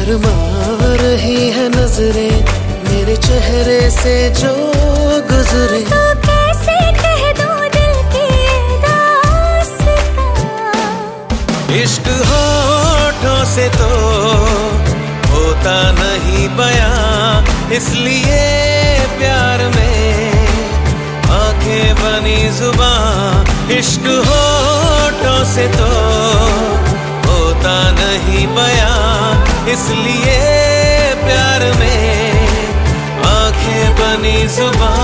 शर्मा रही है नजरें मेरे चेहरे से जो गुजरे, तो कैसे कह दूं दिल की दास्तां। इश्क होठों से तो होता नहीं बयां, इसलिए प्यार में आंखें बनी जुबां। इश्क होठों से तो होता नहीं बयां, इसलिए प्यार में आंखें बनी जुबां।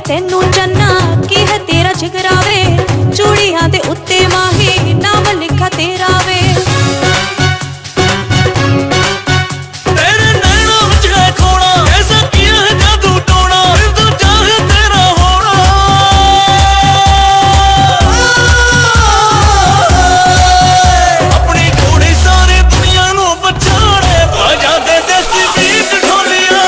तेनू चन्ना की है तेरा जिगरावे, चूड़ियां दे उत्ते माही नाम लिखा तेरा वे। तेरे नैनों विच है खोना, ऐसा किया है जादू टोना, दिल तो चाहे तेरा होना। अपनी घोड़ी सारी दुनिया नू पछाड़े, बाजा दे देसी बीट ढोलिया।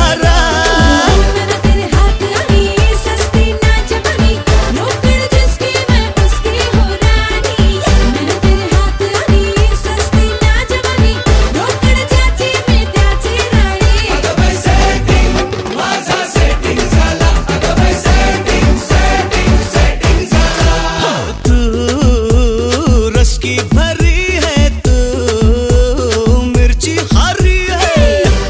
हरा। मेरा तेरे हाथ रानी सस्ती ना जवानी नौकर जिसकी मैं उसकी हो रानी। मेरा तेरे हाथ रानी सस्ती ना जवानी नौकर चाची मैं त्याची रानी। अगं बाई सेटिंग माझा सेटिंग झाला, अगं बाई सेटिंग सेटिंग सेटिंग झाला। तू रस की भरी है, तू मिर्ची हरी है।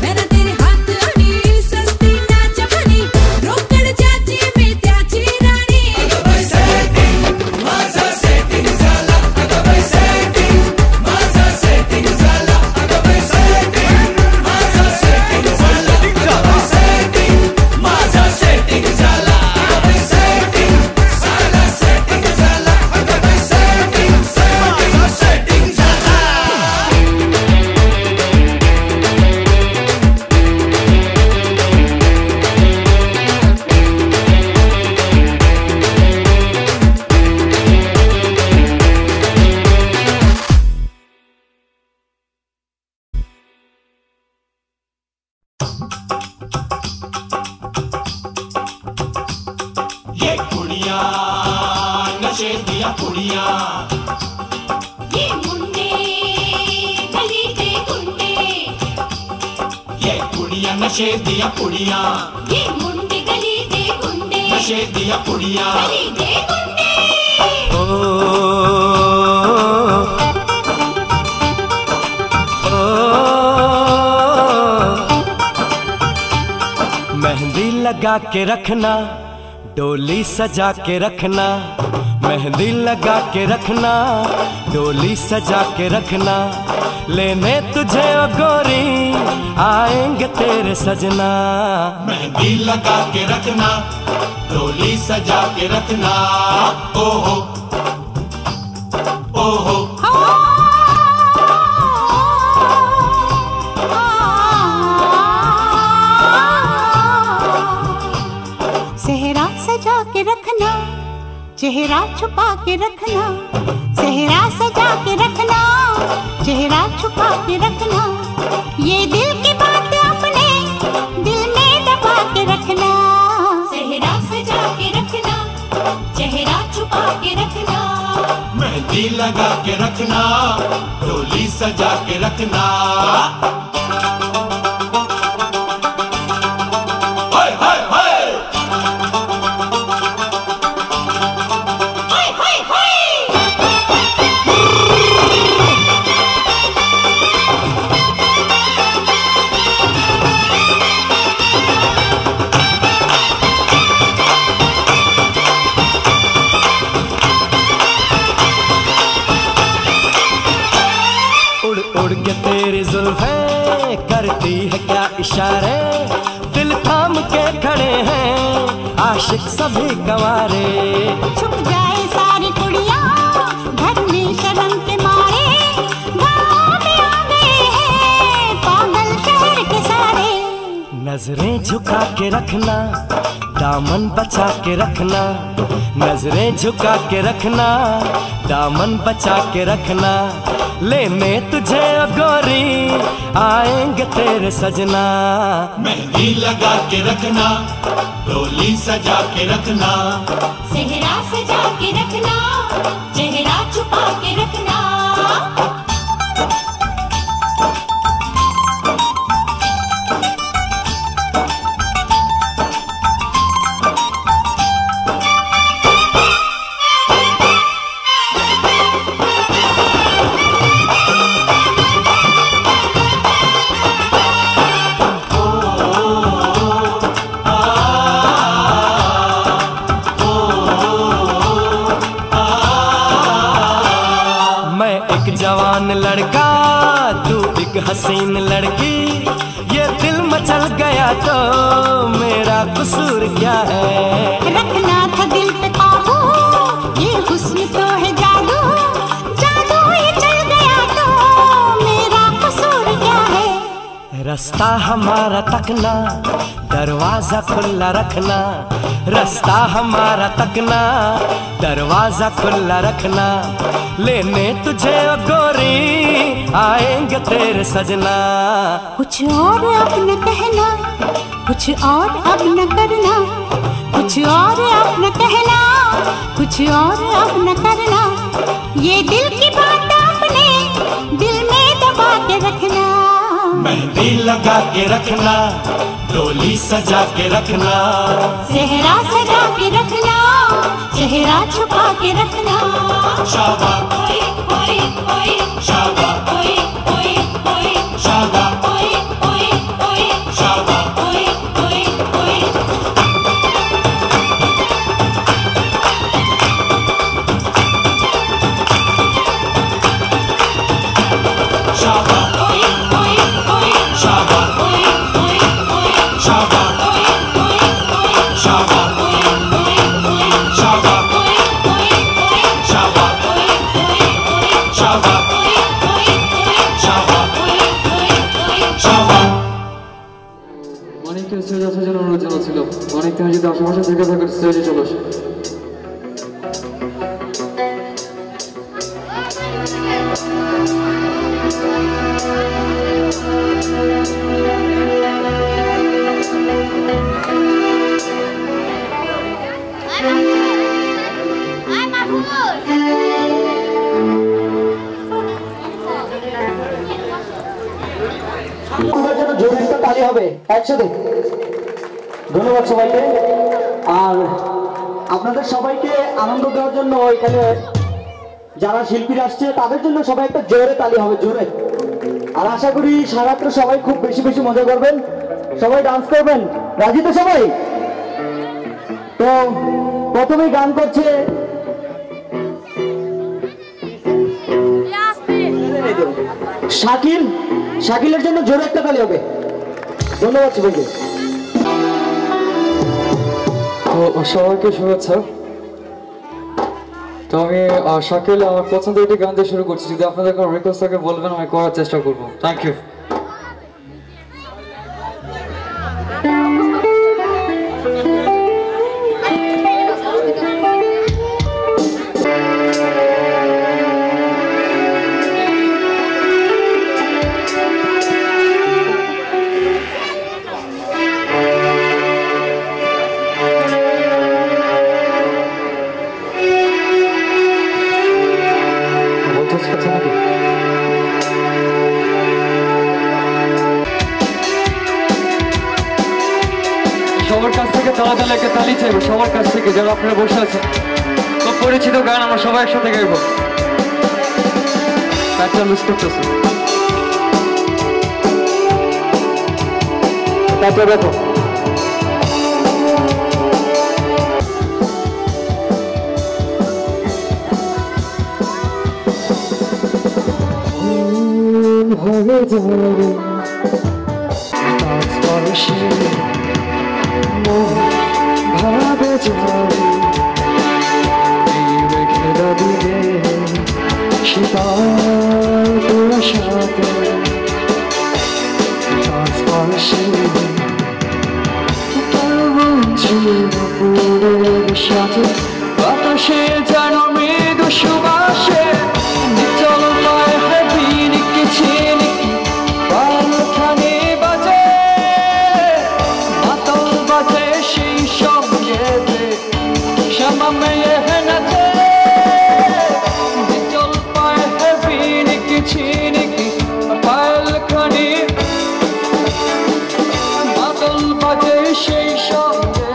मेरा तेरे हाथ रानी सस्ती ना जवानी नौकर चाची मैं त्याची राणी। अगं बाई सेटिंग माझा सेटिंग झाला, अगं बाई सेटिंग माझा सेटिंग झाला, अगं बाई सेटिंग माझा सेटिंग झाला, अगं बाई सेटिंग माझा सेटिंग झाला, अगं बाई सेटिंग साला सेटिंग झाला, अगं बाई सेटिंग माझा सेटिंग झाला। ये कुड़ियाँ नशे दिया कुड़ियाँ, ये मुंडे गली दे गुंडे, ये कुड़ियाँ नशे दिया कुड़ियाँ, ये मुंडे गली दे गुंडे, नशे दिया कुड़ियाँ। गली दे गुंडे। मेहंदी लगा के रखना, डोली सजा के रखना, मेहंदी लगा के रखना, डोली सजा के रखना, लेने तुझे ओ गोरी आएंगे तेरे सजना। मेहंदी लगा के रखना, डोली सजा के रखना, ओहो ओहो। सेहरा सजा के रखना, चेहरा छुपा के रखना, सेहरा सजा के रखना, चेहरा छुपा के रखना, ये दिल की बात अपने दिल में दबा के रखना। सेहरा सजा के रखना, चेहरा छुपा के रखना, मेहंदी लगा के रखना, डोली सजा के रखना। हाय हाय हाय। हाय हाय हाय। उड़ उड़ के तेरी जुल्फें करती है क्या इशारे, दिल थाम के खड़े हैं आशिक सभी गंवारे। छुप जाए सारी कुड़ियाँ घर में शर्म के मारे, गाँव में आ गए हैं पागल शहर के सारे। नजरें झुका के रखना, दामन बचा के रखना, नजरें झुका के रखना, दामन बचा के रखना, लेने तुझे ओ गोरी आएंगे तेरे सजना। मेहंदी लगा के रखना, डोली सजा के रखना, सेहरा सजा के रखना, चेहरा छुपा के रखना। जवान लड़का तू एक हसीन लड़की, ये दिल मचल गया तो मेरा कसूर क्या है। रखना था दिल पे काबू, ये हुस्न तो है जादू, जादू ये चल गया तो मेरा कसूर क्या है। रास्ता हमारा तकना, दरवाजा खुला रखना, रास्ता हमारा तकना, दरवाजा खुला रखना, लेने तुझे ओ गोरी आएंगे तेरे सजना। कुछ और अपने कहना, कुछ और अब न करना, कुछ और अब न कहना, कुछ और अब न करना। ये दिल की बात अपने दिल में दबा के रखना। मेहंदी लगा के रखना, डोली सजा के रखना, सेहरा सजा के रखना, चेहरा छुपा के रखना। शाबा शाबा शाबा शाबा অনেককে স্টেজে আসার জন্য অনুরোধ জানাচ্ছিল। অনেক তুমি যদি আশেপাশে থেকে থাকো স্টেজে চলে আসো। জোরে একটা তালি হবে একসাথে। ধন্যবাদ সবাইকে। আর আপনাদের সবাইকে আনন্দ দেওয়ার জন্য এখানে যারা শিল্পীরা আসছে তাদের জন্য সবাই একটা জোরে তালি হবে, জোরে। আর আশা করি সারাত্র সবাই খুব বেশি বেশি মজা করবেন, সবাই ডান্স করবেন। রাজি তো সবাই? তো প্রথমেই গান করছে শাকিল। শাকিলের জন্য জোরে একটা তালি হবে। ধন্যবাদ সবাইকে। তো সবাইকে শুভেচ্ছা। তো আমি শাকিল আমার পছন্দের একটি গান দিয়ে শুরু করছি। যদি আপনাদের কোনো রিকোয়েস্ট থাকে বলবেন, আমি করার চেষ্টা করবো। Thank you. সবার কাছ থেকে তালা একটা তালি চাইবো, সবার কাছ থেকে যারা আপনারা বসে আছেন। খুব পরিচিত গান, আমরা সবাই একসাথে গাইবো। একটা মিস করতেছে, তারপরে দেখো ভাবে যাবে ভাবে যাবে রেখে দিবে শীতল কুয়াশাতে স্পর্শে পুরের সাথে বাতাসে যেন মৃদু সুবাসে চল পায় হাবি নিকেছে নিকি পালখানে বাজে মাতল বাজে সেই সঙ্গে শ্যামা মেয়ে নাচে চল পায় হাবি নিকেছে নিকি পালখানে মাতল বাজে সেই সঙ্গে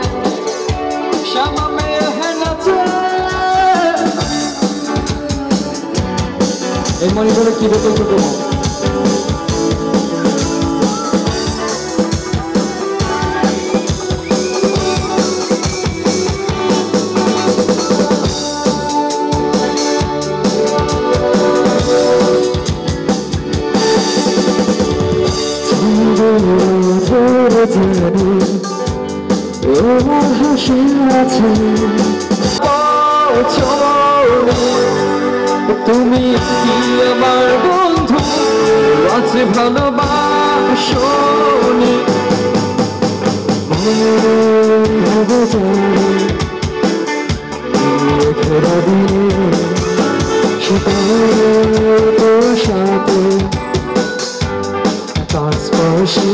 শ্যামা মেয়ে নাচে। এই মনিটরে কি বোতল করবো? তোমার হাসি আছে তুমি কি আমার বন্ধু আছে ভালোবাসো সাথে তার স্পর্শে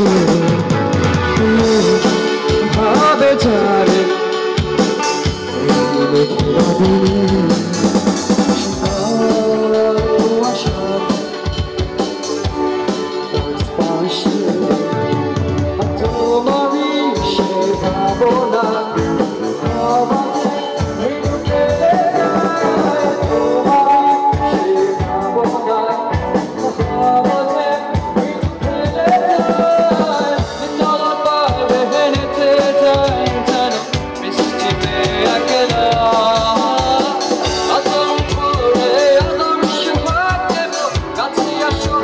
ভাবনা আমাকে মৃদু ফেলে যায় তোমারই সে ভাবনা আমাকে মৃদু ফেলে যায় চলা পাবে হেঁটে যায় যেন বৃষ্টিতে একলা আদম করে আদম সুহাগ দেব কাছে আসো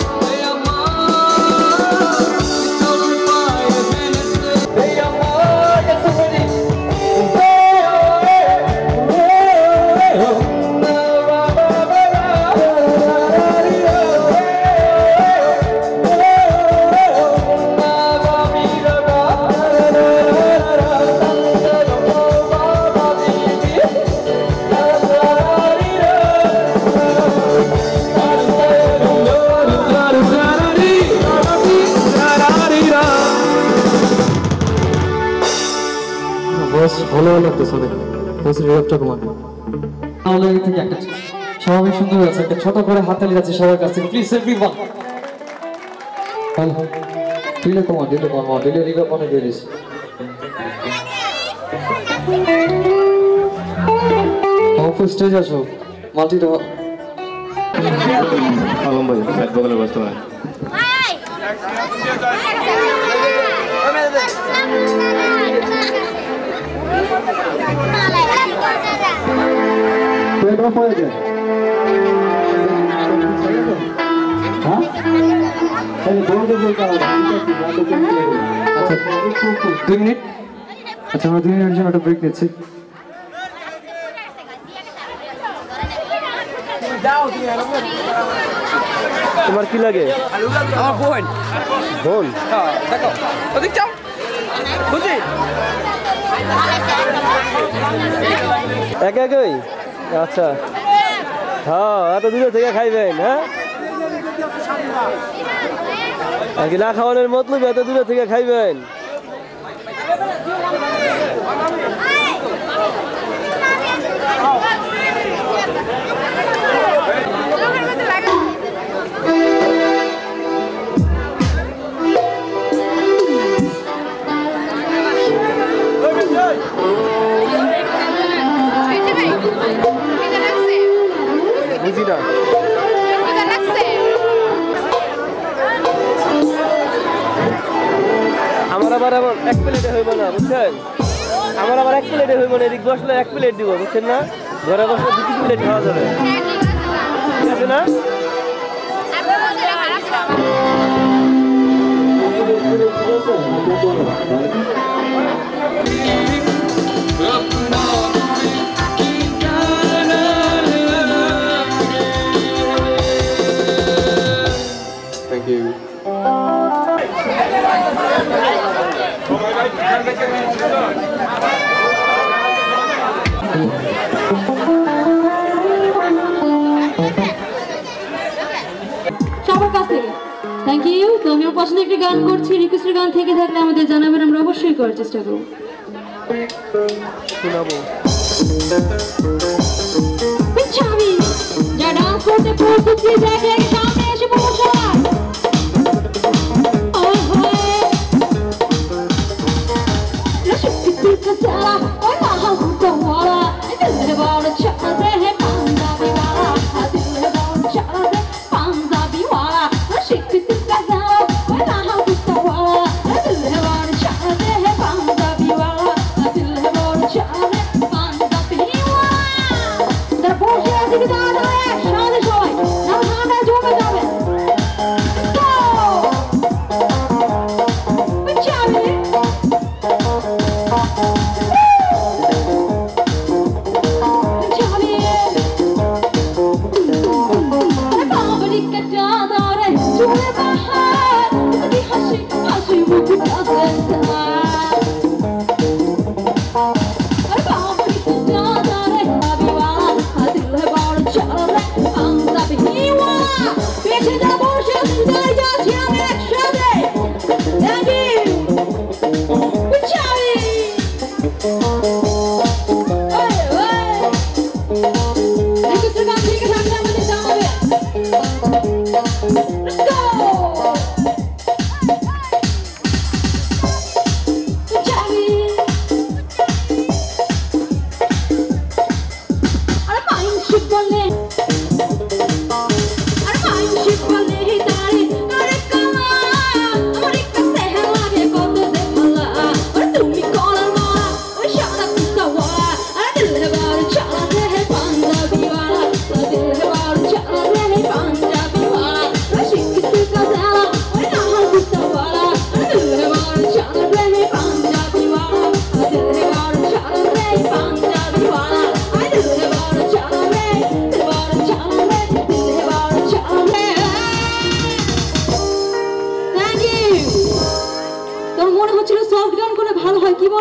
ভালো লাগতেছে অনেক বছরের রেপটা কমাতে ভালো থেকে একটা স্বাভাবিক সুন্দর আছে একটা ছোট করে হাততালি যাচ্ছে সবার কাছ থেকে প্লিজ এভরিওয়ান দিলে কমা দিলে রিগা পানে দিয়ে দিস অফিস স্টেজ আসো মাল্টিটা আলম ভাই সাইড বগলে বসতে পারেন पेट ऑफ हो गया हाँ चलिए दो बोलता हूँ আচ্ছা 2 মিনিট আচ্ছা আমরা 2 মিনিটের জন্য একটা ব্রেক নিচ্ছি তোমার কি লাগে আমার বোন বোন হ্যাঁ দেখো ওদিক যাও বুঝি একে একই আচ্ছা হ্যাঁ এত দূরে থেকে খাইবেন হ্যাঁ আর কি না খাওয়ানোর মতলব এত দূরে থেকে খাইবেন বুঝি না আমার আবার এমন এক প্লেটে হইব না বুঝছেন আমার আবার এক প্লেটে হইব না এদিক বসলে এক প্লেট দিব বুঝছেন না ঘরে বসলে 2 প্লেট খাওয়া যাবে ঠিক আছে না Thank you. সবার কাছ থেকে থ্যাংক ইউ তো আমি আমার পছন্দের একটি গান করছি রিকোয়েস্টের গান থেকে থাকলে আমাদের জানাবেন আমরা অবশ্যই করার চেষ্টা করব শোনাবো আমি যা ডান্স করতে প্রস্তুতি দেখে সামনে এসে পৌঁছায়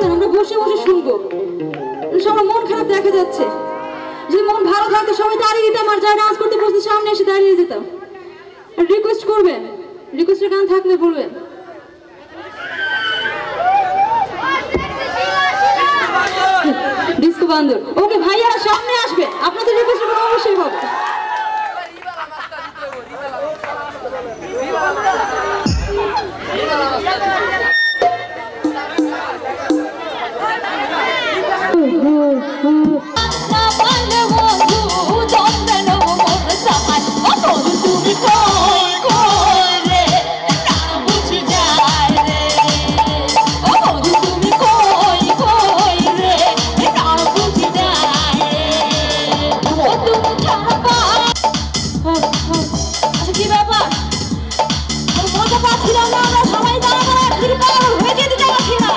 বলেন, আমরা বসে বসে শুনবো। সবার মন খারাপ দেখা যাচ্ছে। যদি মন ভালো থাকতো সবাই দাঁড়িয়ে দিতাম, আর যারা ডান্স করতে বসতে সামনে এসে দাঁড়িয়ে যেতাম। রিকোয়েস্ট করবেন, রিকোয়েস্টের গান থাকলে বলবেন। ডিস্কো বান্দর, ওকে ভাইয়ারা সামনে আসবে, আপনাদের রিকোয়েস্ট করে অবশ্যই হবে। কি ব্যাপার, বলতে পারছিলাম না, আমরা সবাই দাঁড়াবো, হয়ে যেতে চাচ্ছি না।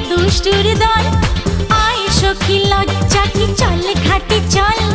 দুষ্টুর দল আয় সখী লজ্জা কি চল ঘাটে চল